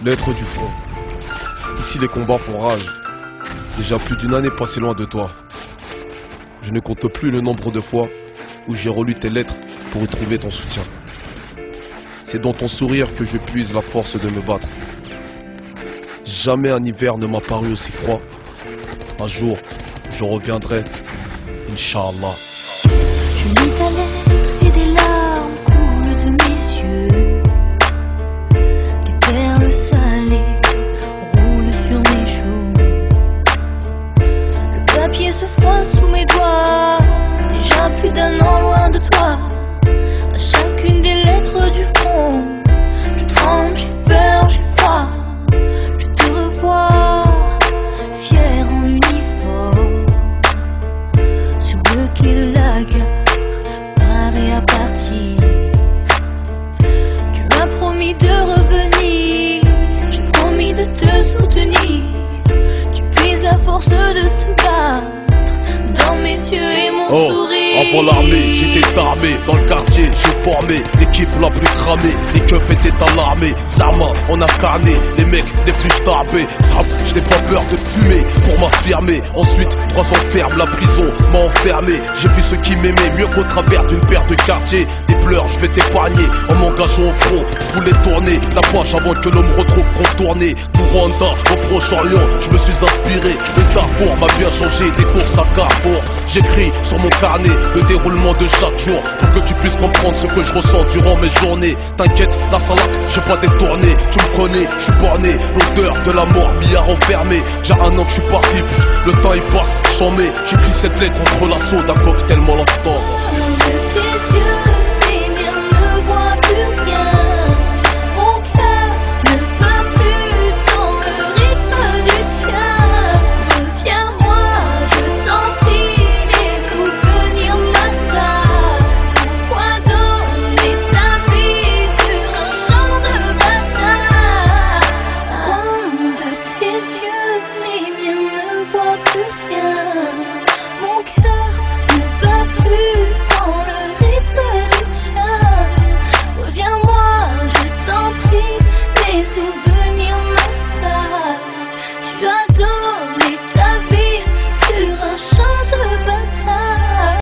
Lettre du front. Ici les combats font rage. Déjà plus d'une année passée loin de toi. Je ne compte plus le nombre de fois où j'ai relu tes lettres pour y trouver ton soutien. C'est dans ton sourire que je puise la force de me battre. Jamais un hiver ne m'a paru aussi froid. Un jour, je reviendrai, Inch'Allah. Je lis ta lettre et des larmes coulent de mes yeux. Des perles salées roulent sur mes joues. Le papier se froisse sous mes doigts. Déjà plus d'un an loin de toi. À chacune des lettres du front, je tremble, j'ai peur, j'ai froid. Je te revois, fier en uniforme, sur le quai de la gare, paré à partir. Tu m'as promis de revenir, j'ai promis de te soutenir. Tu puises la force de te battre dans mes yeux et mon sourire. Avant l'armée, j'étais armé, dans le quartier, j'ai formé l'équipe la plus cramée, les keufs étaient alarmés, Zama, on a carné, les mecs les plus tapés, je n'ai pas peur de fumer pour m'affirmer. Ensuite, 3 ans ferme, la prison m'a enfermé. J'ai vu ceux qui m'aimaient mieux qu'au travers d'une paire de quartiers. Des pleurs, je vais t'épargner en m'engageant au front. Je voulais tourner la page avant que l'on me retrouve contourné. Du Rwanda au Proche-Orient, je me suis inspiré. Le Darfour m'a bien changé, des courses à Carrefour. J'écris sur mon carnet le déroulement de chaque jour pour que tu puisses comprendre ce que je ressens durant mes journées. T'inquiète, la salade, j'ai pas détourné. Tu me connais, je suis borné. L'odeur de la mort m'y a renfermé. Déjà un an que je suis parti, le temps il passe, j'en mets. J'écris cette lettre contre l'assaut d'un cocktail molotov.